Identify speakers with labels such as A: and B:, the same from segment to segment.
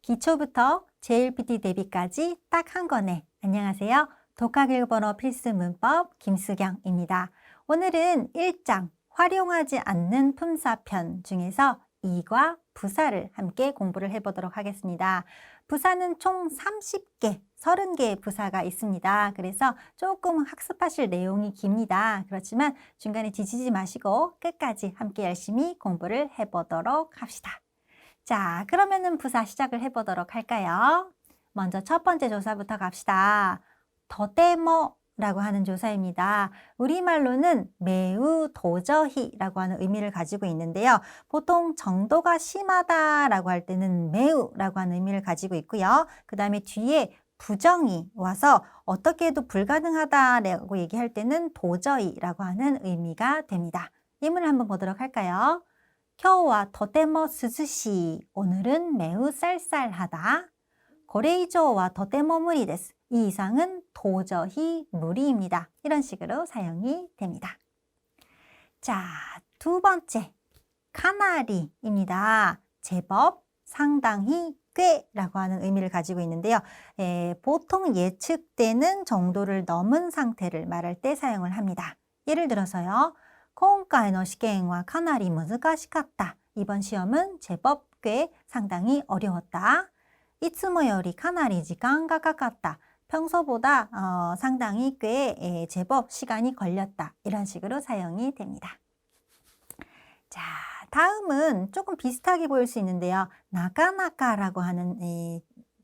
A: 기초부터 JLPT 대비까지 딱 한 권에. 안녕하세요. 독학 일본어 필수 문법 김수경입니다. 오늘은 1장 활용하지 않는 품사편 중에서 이과 부사를 함께 공부를 해보도록 하겠습니다. 부사는 총 30개, 30개의 부사가 있습니다. 그래서 조금 학습하실 내용이 깁니다. 그렇지만 중간에 지치지 마시고 끝까지 함께 열심히 공부를 해보도록 합시다. 자, 그러면은 부사 시작을 해보도록 할까요? 먼저 첫 번째 조사부터 갑시다. 더테모라고 하는 조사입니다. 우리말로는 매우 도저히라고 하는 의미를 가지고 있는데요. 보통 정도가 심하다라고 할 때는 매우라고 하는 의미를 가지고 있고요. 그 다음에 뒤에 부정이 와서 어떻게 해도 불가능하다라고 얘기할 때는 도저히라고 하는 의미가 됩니다. 예문을 한번 보도록 할까요? 今日はとても涼しい. 오늘은 매우 쌀쌀하다. これ以上はとても無理です. 이 이상은 도저히 무리입니다. 이런 식으로 사용이 됩니다. 자, 두 번째, 카나리입니다. 제법, 상당히, 꽤라고 하는 의미를 가지고 있는데요. 보통 예측되는 정도를 넘은 상태를 말할 때 사용을 합니다. 예를 들어서요. 今回の試験はかなり難しかった. 이번 시험은 제법 꽤 상당히 어려웠다. いつもよりかなり時間がかかった. 평소보다 상당히 꽤 제법 시간이 걸렸다. 이런 식으로 사용이 됩니다. 자, 다음은 조금 비슷하게 보일 수 있는데요. 나가나가라고 하는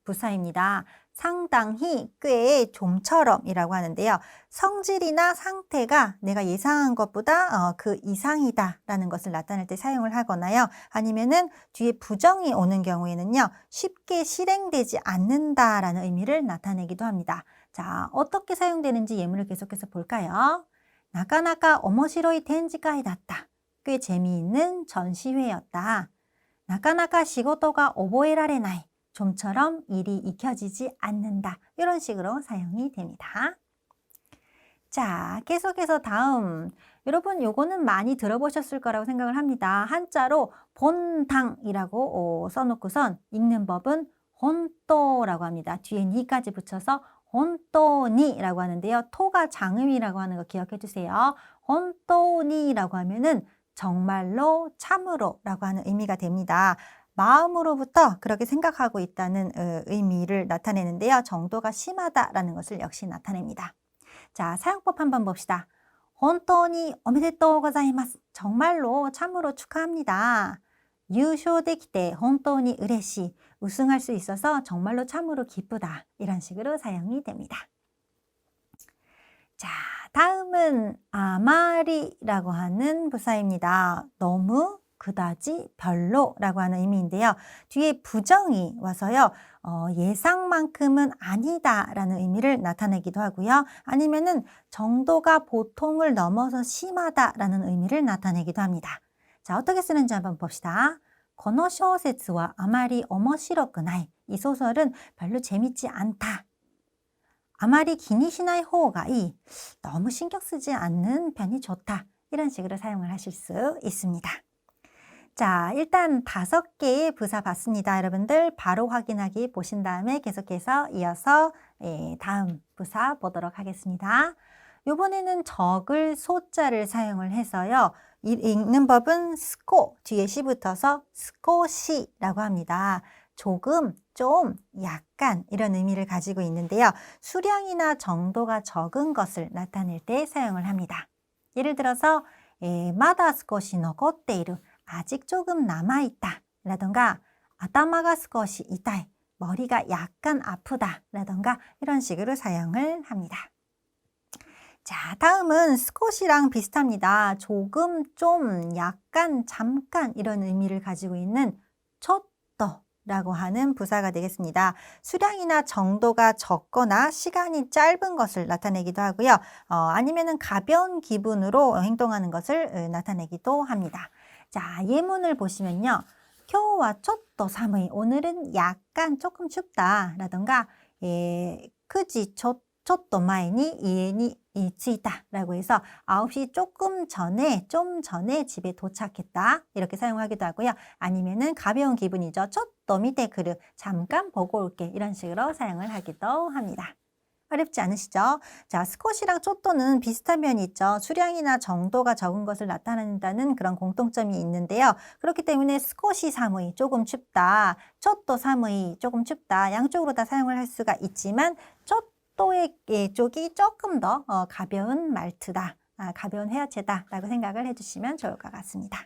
A: 부사입니다. 상당히, 꽤, 좀처럼 이라고 하는데요. 성질이나 상태가 내가 예상한 것보다 그 이상이다 라는 것을 나타낼 때 사용을 하거나요. 아니면은 뒤에 부정이 오는 경우에는요. 쉽게 실행되지 않는다 라는 의미를 나타내기도 합니다. 자, 어떻게 사용되는지 예문을 계속해서 볼까요? 나가나가 오모시로이 텐지가이 다った. 꽤 재미있는 전시회였다. 나가나가 시고토가 오보에라레나이. 좀처럼 일이 익혀지지 않는다. 이런 식으로 사용이 됩니다. 자, 계속해서 다음. 여러분, 요거는 많이 들어보셨을 거라고 생각을 합니다. 한자로 본당이라고 써놓고선 읽는 법은 혼또라고 합니다. 뒤에 니까지 붙여서 혼또니라고 하는데요. 토가 장음이라고 하는 거 기억해 주세요. 혼또니라고 하면은 정말로, 참으로 라고 하는 의미가 됩니다. 마음으로부터 그렇게 생각하고 있다는 의미를 나타내는데요. 정도가 심하다라는 것을 역시 나타냅니다. 자, 사용법 한번 봅시다. 本当におめでとうございます. 정말로 참으로 축하합니다. 優勝できて本当に嬉しい. 우승할 수 있어서 정말로 참으로 기쁘다. 이런 식으로 사용이 됩니다. 자, 다음은 아마리라고 하는 부사입니다. 너무, 그다지, 별로라고 하는 의미인데요. 뒤에 부정이 와서요. 예상만큼은 아니다라는 의미를 나타내기도 하고요. 아니면은 정도가 보통을 넘어서 심하다라는 의미를 나타내기도 합니다. 자, 어떻게 쓰는지 한번 봅시다. この小説はあまり面白くない. 이 소설은 별로 재밌지 않다. あまり気にしない方がいい. 너무 신경 쓰지 않는 편이 좋다. 이런 식으로 사용을 하실 수 있습니다. 자, 일단 5개의 부사 봤습니다. 여러분들 바로 확인하기 보신 다음에 계속해서 이어서 다음 부사 보도록 하겠습니다. 이번에는 적을 소자를 사용을 해서요. 읽는 법은 스코, 뒤에 시 붙어서 스코시라고 합니다. 조금, 좀, 약간 이런 의미를 가지고 있는데요. 수량이나 정도가 적은 것을 나타낼 때 사용을 합니다. 예를 들어서 마다 스코시 노코테이루. 아직 조금 남아있다 라던가 아타마가 스코시 이타이. 머리가 약간 아프다 라던가 이런 식으로 사용을 합니다. 자, 다음은 스코시랑 비슷합니다. 조금, 좀, 약간, 잠깐 이런 의미를 가지고 있는 초또라고 하는 부사가 되겠습니다. 수량이나 정도가 적거나 시간이 짧은 것을 나타내기도 하고요. 아니면은 가벼운 기분으로 행동하는 것을 나타내기도 합니다. 자, 예문을 보시면요. 今日はちょっと寒い. 오늘은 약간 조금 춥다. 라던가 9시ちょっと前に家に 이치이다라고 해서 9시 좀 전에 집에 도착했다. 이렇게 사용하기도 하고요. 아니면은 가벼운 기분이죠. 쫓또 미테 그르, 잠깐 보고 올게. 이런 식으로 사용을 하기도 합니다. 어렵지 않으시죠? 자, 스콧이랑 쪼또는 비슷한 면이 있죠. 수량이나 정도가 적은 것을 나타낸다는 그런 공통점이 있는데요. 그렇기 때문에 스콧이 사무이, 조금 춥다. 쪼또 사무이, 조금 춥다. 양쪽으로 다 사용을 할 수가 있지만 쪼또의 쪽이 조금 더 가벼운 말투다. 가벼운 회화체다라고 생각을 해주시면 좋을 것 같습니다.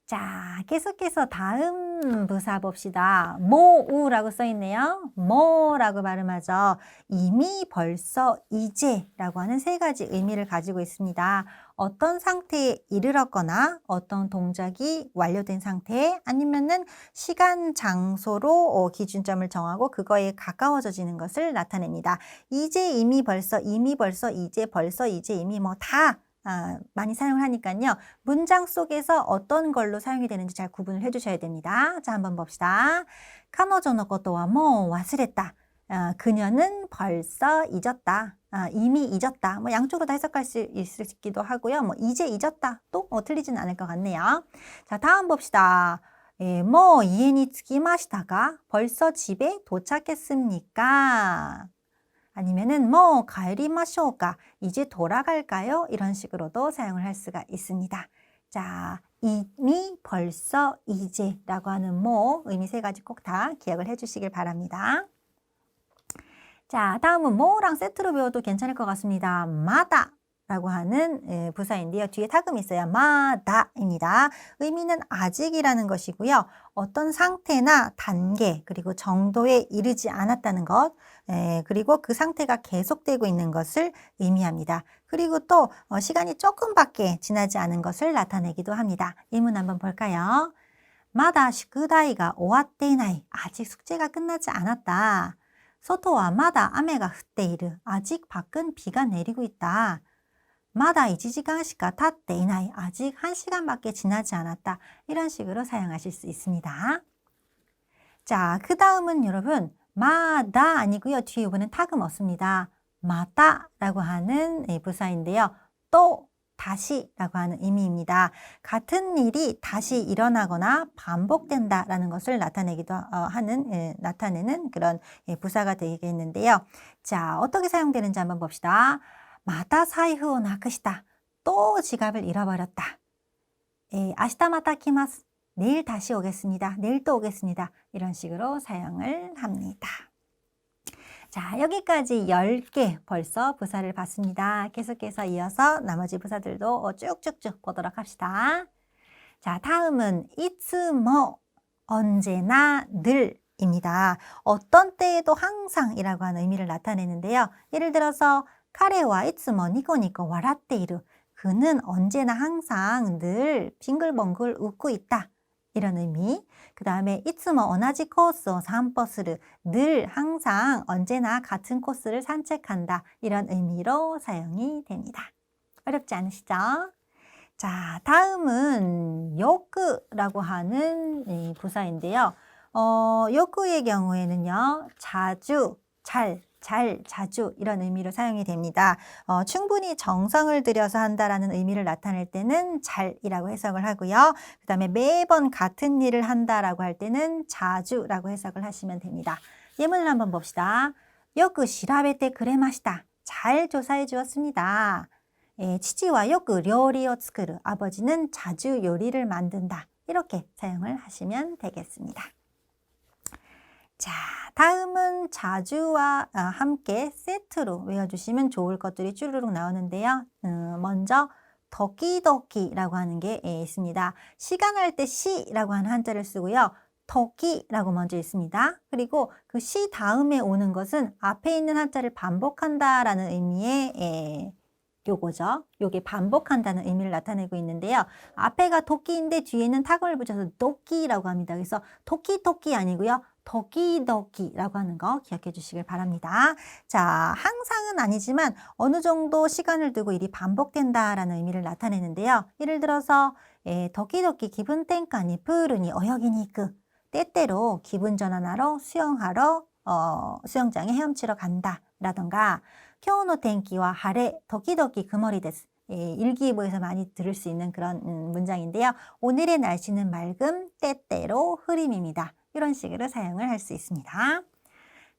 A: 자, 계속해서 다음 부사 봅시다. 모우라고 써있네요. 뭐라고 발음하죠. 이미, 벌써, 이제라고 하는 세 가지 의미를 가지고 있습니다. 어떤 상태에 이르렀거나 어떤 동작이 완료된 상태 아니면은 시간, 장소로 기준점을 정하고 그거에 가까워지는 것을 나타냅니다. 이제, 이미, 벌써, 이제, 벌써, 이제, 이미 뭐 다 많이 사용을 하니까요. 문장 속에서 어떤 걸로 사용이 되는지 잘 구분을 해주셔야 됩니다. 자, 한번 봅시다. 카노조의 것도와 뭐 와스랬다. 그녀는 벌써 잊었다. 이미 잊었다. 뭐 양쪽으로 다 해석할 수 있기도 하고요. 뭐 이제 잊었다. 또 틀리지는 않을 것 같네요. 자, 다음 봅시다. 뭐 이에니 츠키마시다가 벌써 집에 도착했습니까? 아니면은 뭐 가에리마쇼우까 이제 돌아갈까요? 이런 식으로도 사용을 할 수가 있습니다. 자, 이미, 벌써, 이제라고 하는 뭐 의미 세 가지 꼭 다 기억을 해주시길 바랍니다. 자, 다음은 뭐랑 세트로 배워도 괜찮을 것 같습니다. 마다 라고 하는 부사인데요. 뒤에 타금이 있어요. 마다입니다. 의미는 아직이라는 것이고요. 어떤 상태나 단계 그리고 정도에 이르지 않았다는 것 그리고 그 상태가 계속되고 있는 것을 의미합니다. 그리고 또 시간이 조금밖에 지나지 않은 것을 나타내기도 합니다. 예문 한번 볼까요? 마다 슈쿠다이가 오와tte 이나이. 아직 숙제가 끝나지 않았다. 소토와 마다 아메가降っている. 아직 밖은 비가 내리고 있다. 마다 1시간씩経っていない. 아직 1시간밖에 지나지 않았다. 이런 식으로 사용하실 수 있습니다. 자, 그 다음은 여러분 마다 아니고요. 뒤에 이번엔 타금 없습니다. 마다라고 하는 부사인데요. 또 다시라고 하는 의미입니다. 같은 일이 다시 일어나거나 반복된다라는 것을 나타내는 그런 부사가 되겠는데요. 자, 어떻게 사용되는지 한번 봅시다. 마다 사이후 나크시다. 또 지갑을 잃어버렸다. 아시타 마타 키마스. 내일 다시 오겠습니다. 내일 또 오겠습니다. 이런 식으로 사용을 합니다. 자, 여기까지 10개 벌써 부사를 봤습니다. 계속해서 이어서 나머지 부사들도 쭉쭉쭉 보도록 합시다. 자, 다음은 이츠모, 언제나 늘입니다. 어떤 때에도 항상이라고 하는 의미를 나타내는데요. 예를 들어서 카레와 이츠모 니코니코 와라tte 이루. 그는 언제나 항상 늘 빙글벙글 웃고 있다. 이런 의미. 그 다음에 이츠모 오나지 코스を散歩する. 늘 항상 언제나 같은 코스를 산책한다. 이런 의미로 사용이 됩니다. 어렵지 않으시죠? 자, 다음은 요크라고 하는 이 부사인데요. 요크의 경우에는요. 자주, 자주 이런 의미로 사용이 됩니다. 충분히 정성을 들여서 한다라는 의미를 나타낼 때는 잘이라고 해석을 하고요. 그 다음에 매번 같은 일을 한다라고 할 때는 자주라고 해석을 하시면 됩니다. 예문을 한번 봅시다. 요크 시라베테 그레마시다. 잘 조사해 주었습니다. 치치와 요크 료리오 츠쿠르. 아버지는 자주 요리를 만든다. 이렇게 사용을 하시면 되겠습니다. 자, 다음은 자주와 함께 세트로 외워주시면 좋을 것들이 쭈루룩 나오는데요. 먼저 더키더키라고 하는 게 있습니다. 시간 할 때 시라고 하는 한자를 쓰고요. 더키라고 먼저 있습니다. 그리고 그 시 다음에 오는 것은 앞에 있는 한자를 반복한다라는 의미의 요거죠. 요게 반복한다는 의미를 나타내고 있는데요. 앞에가 도끼인데 뒤에는 타금을 붙여서 도끼라고 합니다. 그래서 토끼토끼 아니고요. 더키더키라고 하는 거 기억해 주시길 바랍니다. 자, 항상은 아니지만 어느 정도 시간을 두고 일이 반복된다라는 의미를 나타내는데요. 예를 들어서 더키더키 기분 땡까니 푸르니 어여기니크. 때때로 기분 전환하러 수영장에 헤엄치러 간다. 라던가 今日の天気は晴れ時々曇りです。일기예보에서 많이 들을 수 있는 그런 문장인데요. 오늘의 날씨는 맑음, 때때로 흐림입니다. 이런 식으로 사용을 할 수 있습니다.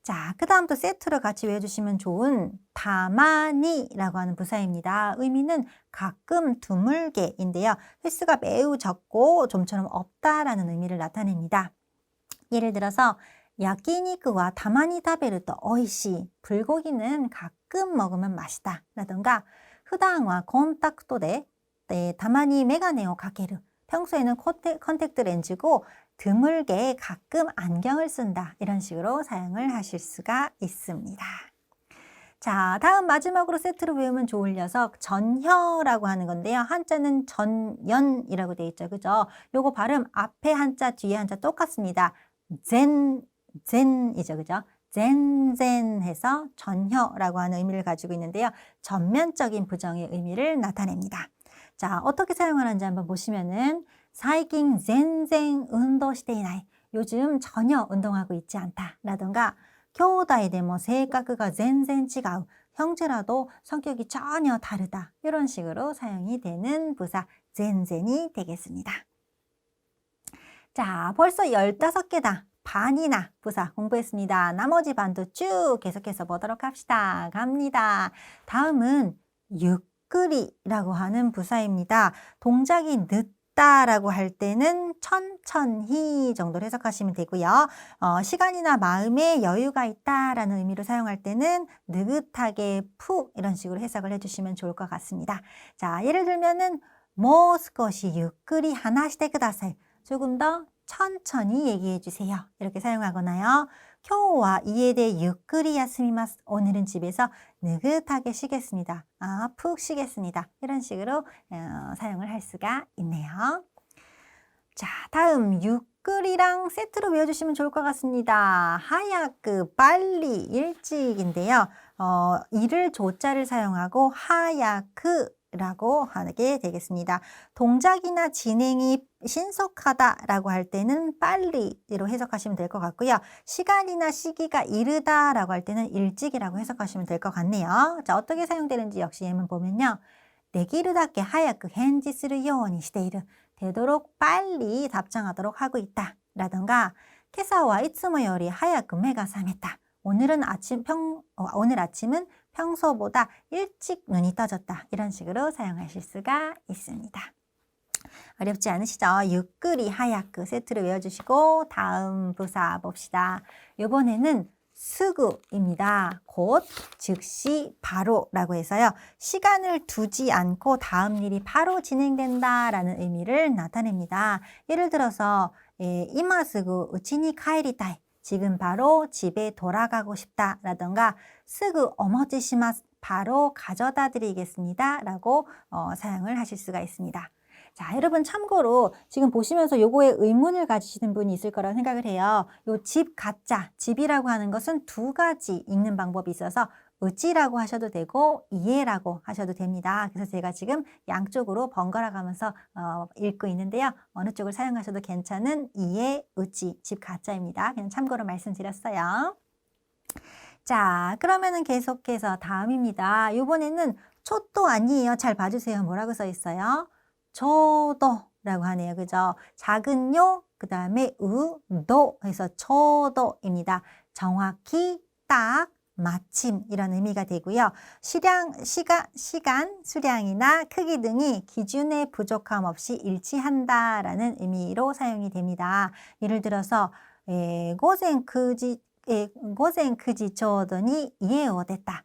A: 자, 그 다음 또 세트로 같이 외워주시면 좋은 다마니라고 하는 부사입니다. 의미는 가끔 드물게인데요. 횟수가 매우 적고 좀처럼 없다라는 의미를 나타냅니다. 예를 들어서 야끼니크와 다마니 타베르토 오이시, 불고기는 가끔 먹으면 맛있다 라던가 후당와 콘탁토데 다마니 메가네오 가케르, 평소에는 컨택트 렌즈고 드물게 가끔 안경을 쓴다. 이런 식으로 사용을 하실 수가 있습니다. 자, 다음 마지막으로 세트로 외우면 좋을 녀석 전혀라고 하는 건데요. 한자는 전연이라고 되어 있죠. 그죠? 요거 발음 앞에 한자 뒤에 한자 똑같습니다. 젠이죠. 그죠? 젠젠 해서 전혀라고 하는 의미를 가지고 있는데요. 전면적인 부정의 의미를 나타냅니다. 자, 어떻게 사용하는지 한번 보시면은 사이긴 젠젠 운동していない. 요즘 전혀 운동하고 있지 않다. 라던가 교우다이데모性格が 젠젠 違う. 형제라도 성격이 전혀 다르다. 이런 식으로 사용이 되는 부사 젠젠이 되겠습니다. 자, 벌써 15개다. 반이나 부사 공부했습니다. 나머지 반도 쭉 계속해서 보도록 합시다. 갑니다. 다음은 유끄리라고 하는 부사입니다. 동작이 늦다라고 할 때는 천천히 정도로 해석하시면 되고요. 시간이나 마음에 여유가 있다라는 의미로 사용할 때는 느긋하게 푹 이런 식으로 해석을 해주시면 좋을 것 같습니다. 자, 예를 들면은 모스것이 유끄리 하나시대 그다사이. 조금 더 천천히 얘기해 주세요. 이렇게 사용하거나요. 교와 이에대 유끄리 야스미마스. 오늘은 집에서 느긋하게 쉬겠습니다. 푹 쉬겠습니다. 이런 식으로 사용을 할 수가 있네요. 자, 다음 유끄리랑 세트로 외워주시면 좋을 것 같습니다. 하야크, 빨리, 일찍인데요. 이를 조자를 사용하고 하야크 라고 하게 되겠습니다. 동작이나 진행이 신속하다라고 할 때는 빨리로 해석하시면 될 것 같고요. 시간이나 시기가 이르다라고 할 때는 일찍이라고 해석하시면 될 것 같네요. 자, 어떻게 사용되는지 역시 예문 보면요. 내기르다께 하야크 헨지する ようにしている. 되도록 빨리 답장하도록 하고 있다. 라던가 今朝はいつもより早く目が覚めた. 오늘 아침은 평소보다 일찍 눈이 떠졌다. 이런 식으로 사용하실 수가 있습니다. 어렵지 않으시죠? 유끄리 하야크 세트를 외워주시고 다음 부사 봅시다. 이번에는 스구입니다. 곧, 즉시, 바로라고 해서요. 시간을 두지 않고 다음 일이 바로 진행된다라는 의미를 나타냅니다. 예를 들어서 이마스구 우치니 카에리타이. 지금 바로 집에 돌아가고 싶다 라던가 스구 오모치시마스 바로 가져다 드리겠습니다 라고 사용을 하실 수가 있습니다. 자, 여러분 참고로 지금 보시면서 요거에 의문을 가지시는 분이 있을 거라고 생각을 해요. 요 집 가짜, 집이라고 하는 것은 두 가지 읽는 방법이 있어서 으찌라고 하셔도 되고 이해라고 하셔도 됩니다. 그래서 제가 지금 양쪽으로 번갈아 가면서 읽고 있는데요. 어느 쪽을 사용하셔도 괜찮은 이해, 으찌, 집 가짜입니다. 그냥 참고로 말씀드렸어요. 자, 그러면은 계속해서 다음입니다. 이번에는 초도 아니에요. 잘 봐주세요. 뭐라고 써 있어요? 초도라고 하네요. 그죠? 작은요, 그 다음에 도 해서 초도입니다. 정확히 딱 마침 이런 의미가 되고요. 시간, 수량이나 크기 등이 기준의 부족함 없이 일치한다라는 의미로 사용이 됩니다. 예를 들어서 고생 크지 초도니 이에 오됐다.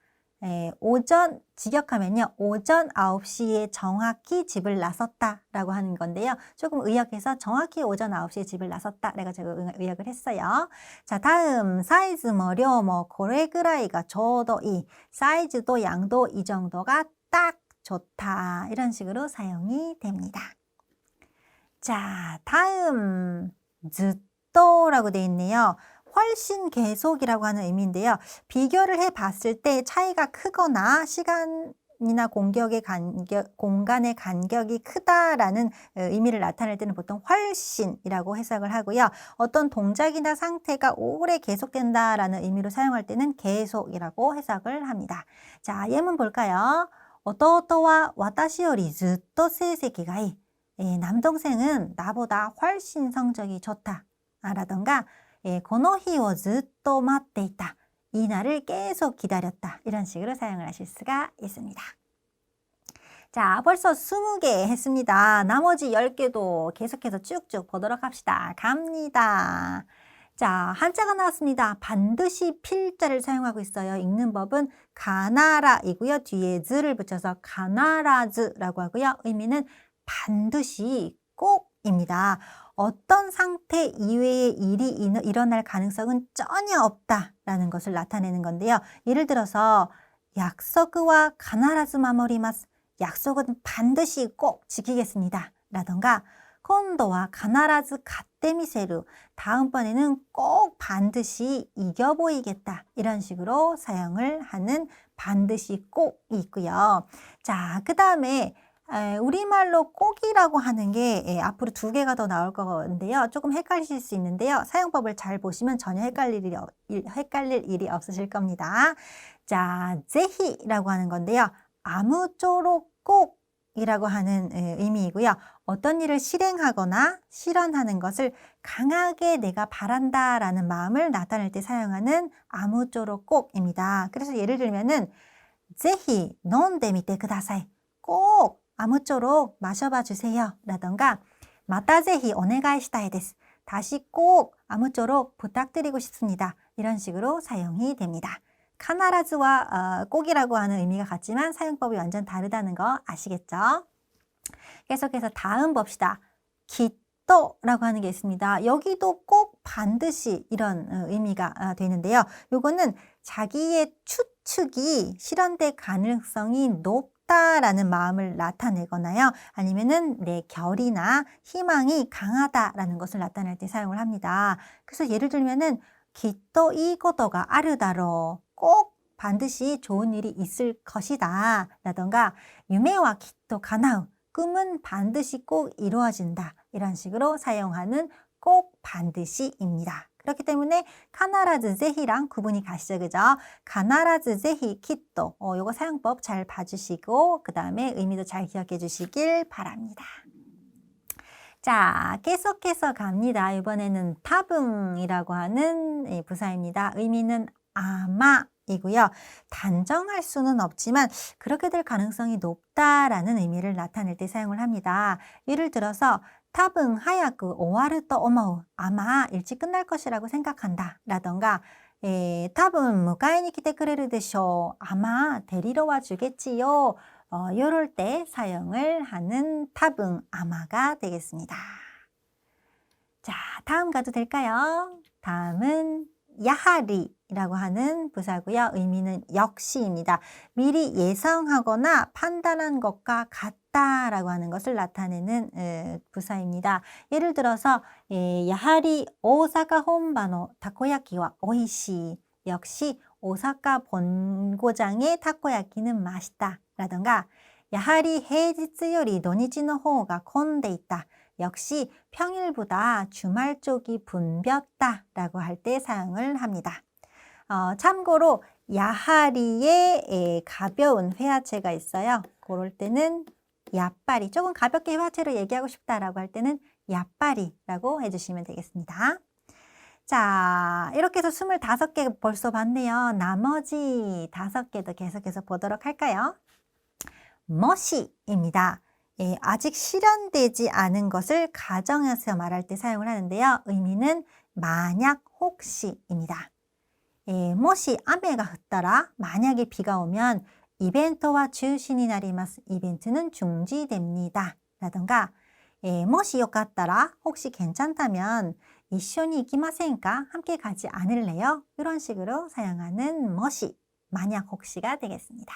A: 오전 직역하면요. 오전 9시에 정확히 집을 나섰다라고 하는 건데요. 조금 의역해서 정확히 오전 9시에 집을 나섰다. 내가 제가 의역을 했어요. 자, 다음 사이즈 료 고래그라이가 저도 이 사이즈도 양도 이 정도가 딱 좋다. 이런 식으로 사용이 됩니다. 자, 다음 즈또라고 되어 있네요. 훨씬 계속이라고 하는 의미인데요. 비교를 해봤을 때 차이가 크거나 시간 시간이나 공간의 간격이 크다라는 의미를 나타낼 때는 보통 훨씬이라고 해석을 하고요. 어떤 동작이나 상태가 오래 계속된다라는 의미로 사용할 때는 계속이라고 해석을 합니다. 자, 예문 볼까요? 弟は私よりずっと成績がいい. 남동생은 나보다 훨씬 성적이 좋다. 라던가 この日をずっと待っていた. 이 날을 계속 기다렸다. 이런 식으로 사용을 하실 수가 있습니다. 자, 벌써 20개 했습니다. 나머지 10개도 계속해서 쭉쭉 보도록 합시다. 갑니다. 자, 한자가 나왔습니다. 반드시 필자를 사용하고 있어요. 읽는 법은 가나라이고요. 뒤에 즈를 붙여서 가나라즈라고 하고요. 의미는 반드시 꼭입니다. 어떤 상태 이외의 일이 일어날 가능성은 전혀 없다라는 것을 나타내는 건데요. 예를 들어서 약속과 가나라즈 마모리마스. 약속은 반드시 꼭 지키겠습니다. 라던가 콘도와 가나라즈 갓데미세루. 다음번에는 꼭 반드시 이겨 보이겠다. 이런 식으로 사용을 하는 반드시 꼭이 있고요. 자, 그 다음에 우리말로 꼭이라고 하는 게 앞으로 2개가 더 나올 건데요. 조금 헷갈리실 수 있는데요. 사용법을 잘 보시면 전혀 헷갈릴 일이 없으실 겁니다. 자, 제히라고 하는 건데요. 아무쪼록 꼭이라고 하는 의미이고요. 어떤 일을 실행하거나 실현하는 것을 강하게 내가 바란다라는 마음을 나타낼 때 사용하는 아무쪼록 꼭입니다. 그래서 예를 들면은 제히飲んでみてください. 꼭 아무쪼록 마셔봐 주세요. 라던가 마타 제히 오네가이 시타이 데스. 다시 꼭 아무쪼록 부탁드리고 싶습니다. 이런 식으로 사용이 됩니다. 카나라즈와 꼭이라고 하는 의미가 같지만 사용법이 완전 다르다는 거 아시겠죠? 계속해서 다음 봅시다. 기또라고 하는 게 있습니다. 여기도 꼭 반드시 이런 의미가 되는데요. 요거는 자기의 추측이 실현될 가능성이 높다라는 마음을 나타내거나요. 아니면은 내 결이나 희망이 강하다라는 것을 나타낼 때 사용을 합니다. 그래서 예를 들면은 기또 이 것도가 아르다로. 꼭 반드시 좋은 일이 있을 것이다. 라던가 유메와 기또 가나우. 꿈은 반드시 꼭 이루어진다. 이런 식으로 사용하는 꼭 반드시입니다. 그렇기 때문에 카나라즈 제히랑 구분이 가시죠. 그죠? 카나라즈 제히 기또. 요거 사용법 잘 봐주시고 그 다음에 의미도 잘 기억해 주시길 바랍니다. 자, 계속해서 갑니다. 이번에는 타붕이라고 하는 부사입니다. 의미는 아마이고요. 단정할 수는 없지만 그렇게 될 가능성이 높다라는 의미를 나타낼 때 사용을 합니다. 예를 들어서 타붕 하야쿠 오와르 또 오마우. 아마 일찍 끝날 것이라고 생각한다. 라던가 타붕 무가에니 키테 쿠레루 데쇼. 아마 데리러 와 주겠지요. 요럴 때 사용을 하는 타붕 아마가 되겠습니다. 자, 다음 가도 될까요? 다음은 야하리라고 하는 부사고요. 의미는 역시입니다. 미리 예상하거나 판단한 것과 같다라고 하는 것을 나타내는 부사입니다. 예를 들어서 야하리 오사카 혼바노 타코야키와 오이시. 역시 오사카 본고장의 타코야키는 맛있다. 라던가 야하리 해지츠 요리 도니치의 호가 콘데 있다. 역시 평일보다 주말 쪽이 붐볐다 라고 할 때 사용을 합니다. 참고로 야하리에 가벼운 회화체가 있어요. 그럴 때는 야빠리, 조금 가볍게 회화체로 얘기하고 싶다라고 할 때는 야빠리라고 해주시면 되겠습니다. 자, 이렇게 해서 25개 벌써 봤네요. 나머지 5개도 계속해서 보도록 할까요? 머시입니다. 아직 실현되지 않은 것을 가정해서 말할 때 사용을 하는데요. 의미는 만약 혹시입니다. 모시 아메가 흩따라 만약에 비가 오면 이벤트와 주신이 나리마스. 이벤트는 중지됩니다. 라던가 모시 요같따라 혹시 괜찮다면 이쇼니 이키마센까? 함께 가지 않을래요? 이런 식으로 사용하는 모시, 만약 혹시가 되겠습니다.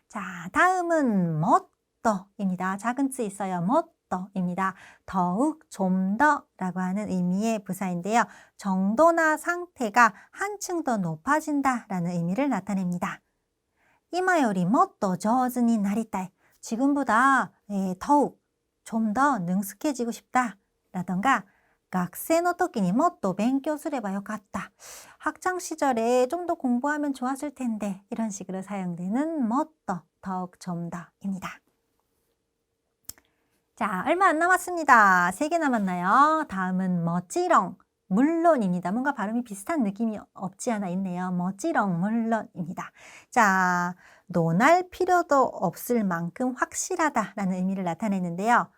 A: 자, 다음은 모토입니다. 작은 쯔 있어요. 모토입니다. 더욱, 좀 더 라고 하는 의미의 부사인데요. 정도나 상태가 한층 더 높아진다 라는 의미를 나타냅니다. 今よりもっと上手になりたい. 지금보다 더욱 좀 더 능숙해지고 싶다. 라던가 学生の時にもっと勉強すればよかった. 학창 시절에 좀 더 공부하면 좋았을 텐데. 이런 식으로 사용되는 もっと, 더욱 좀 더입니다. 자, 얼마 안 남았습니다. 3개 남았나요? 다음은 멋지렁, 물론입니다. 뭔가 발음이 비슷한 느낌이 없지 않아 있네요. 멋지렁, 물론입니다. 자, 논할 필요도 없을 만큼 확실하다라는 의미를 나타내는데요.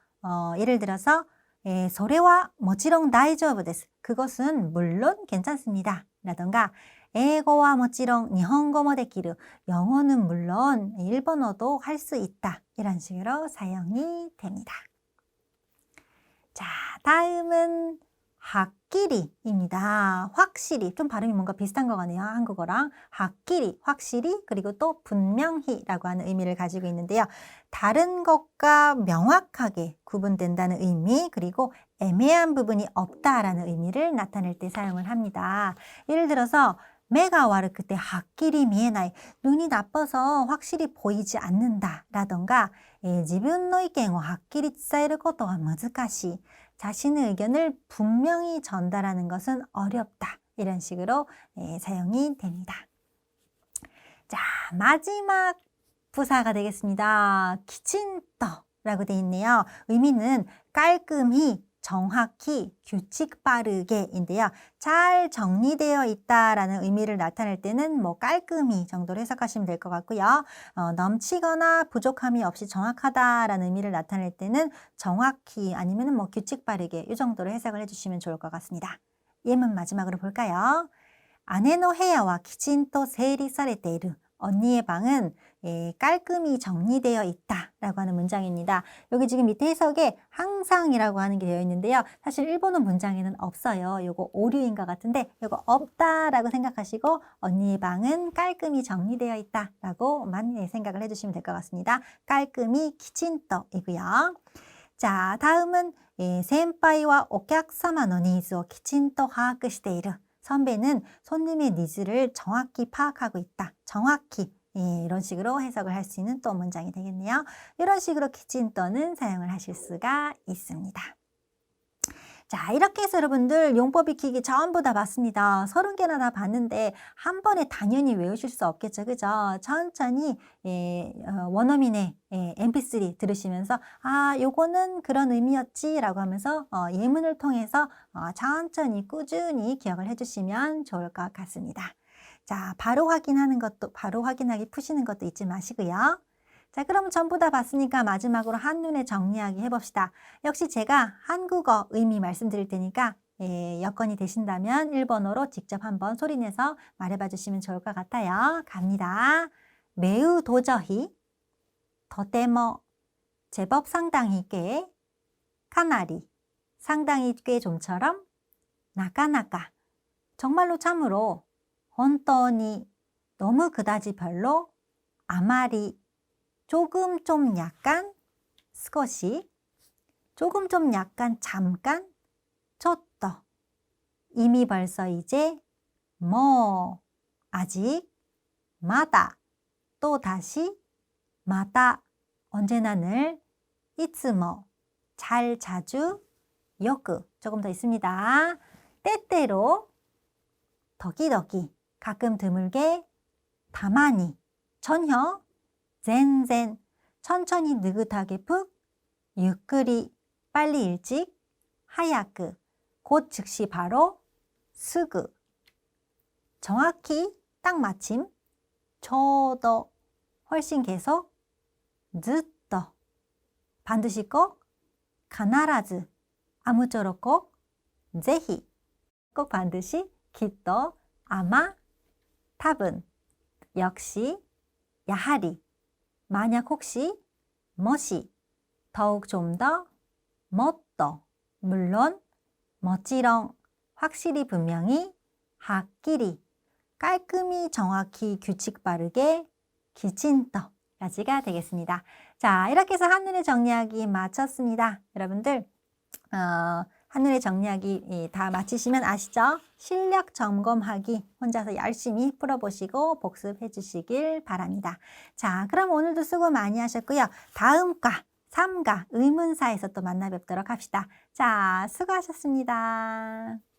A: 예를 들어서 それはもちろん大丈夫です. 그것은 물론 괜찮습니다. 라던가 英語はもちろん日本語もできる. 영어는 물론 일본어도 할 수 있다. 이런 식으로 사용이 됩니다. 자, 다음은 확끼리입니다. 확실히, 좀 발음이 뭔가 비슷한 것 같네요. 한국어랑. 확끼리, 확실히, 그리고 또 분명히라고 하는 의미를 가지고 있는데요. 다른 것과 명확하게 구분된다는 의미, 그리고 애매한 부분이 없다라는 의미를 나타낼 때 사용을 합니다. 예를 들어서目が悪くて はっきり見えない. 눈이 나빠서 확실히 보이지 않는다. 라던가 自分の意見をはっきり伝えることは難しい. 자신의 의견을 분명히 전달하는 것은 어렵다. 이런 식으로 사용이 됩니다. 자, 마지막 부사가 되겠습니다. 기친떠라고 되어 있네요. 의미는 깔끔히, 정확히, 규칙 바르게인데요. 잘 정리되어 있다라는 의미를 나타낼 때는 뭐 깔끔히 정도로 해석하시면 될 것 같고요. 넘치거나 부족함이 없이 정확하다라는 의미를 나타낼 때는 정확히 아니면 뭐 규칙 바르게 이 정도로 해석을 해주시면 좋을 것 같습니다. 예문 마지막으로 볼까요? 姉の部屋はきちんと整理されている. 언니의 방은 깔끔히 정리되어 있다 라고 하는 문장입니다. 여기 지금 밑에 해석에 항상이라고 하는 게 되어 있는데요. 사실 일본어 문장에는 없어요. 요거 오류인 것 같은데 요거 없다 라고 생각하시고 언니의 방은 깔끔히 정리되어 있다 라고만 생각을 해주시면 될 것 같습니다. 깔끔히 기친떠이고요. 자, 다음은 센파이와 오客様の 니즈を きちんと把握している. 선배는 손님의 니즈를 정확히 파악하고 있다. 정확히 이런 식으로 해석을 할 수 있는 또 문장이 되겠네요. 이런 식으로 기친떠는 사용을 하실 수가 있습니다. 자, 이렇게 해서 여러분들 용법 익히기 전부 다 봤습니다. 30개나 다 봤는데 한 번에 당연히 외우실 수 없겠죠. 그죠? 천천히 원어민의 mp3 들으시면서 아, 요거는 그런 의미였지 라고 하면서 예문을 통해서 천천히 꾸준히 기억을 해주시면 좋을 것 같습니다. 자, 바로 확인하기 푸시는 것도 잊지 마시고요. 자, 그럼 전부 다 봤으니까 마지막으로 한눈에 정리하기 해봅시다. 역시 제가 한국어 의미 말씀드릴 테니까 여건이 되신다면 일본어로 직접 한번 소리내서 말해봐 주시면 좋을 것 같아요. 갑니다. 매우 도저히, とても, 제법 상당히 꽤, かなり, 상당히 꽤 좀처럼, なかなか, 정말로 참으로, 本当に, 너무 그다지 별로, あまり, 조금 좀 약간, 少し, 조금 좀 약간 잠깐, ちょっと, 이미 벌써 이제, 뭐, 아직, 마다, 또 다시, 마다, 언제나 늘, いつも, 잘 자주, よく, 조금 더 있습니다. 때때로, 더기더기, 가끔 드물게, たまに, 전혀, 全然, 천천히 느긋하게 푹, ゆっくり, 빨리 일찍, 早く, 곧 즉시 바로, すぐ, 정확히, 딱 마침, ちょうど, 훨씬 계속, ずっと, 반드시 꼭, 必ず, 아무쪼록 꼭, ぜひ, 꼭 반드시, きっと, 아마, 多分, 역시, 야하리, 만약 혹시, もし, 더욱 좀 더, もっと, 물론, もちろん, 확실히 분명히, はっきり, 깔끔히 정확히 규칙 바르게, 기친떠까지가 되겠습니다. 자, 이렇게 해서 한눈에 정리하기 마쳤습니다. 여러분들 한눈에 정리하기 다 마치시면 아시죠? 실력 점검하기 혼자서 열심히 풀어보시고 복습해 주시길 바랍니다. 자, 그럼 오늘도 수고 많이 하셨고요. 다음 과 3과 의문사에서 또 만나 뵙도록 합시다. 자, 수고하셨습니다.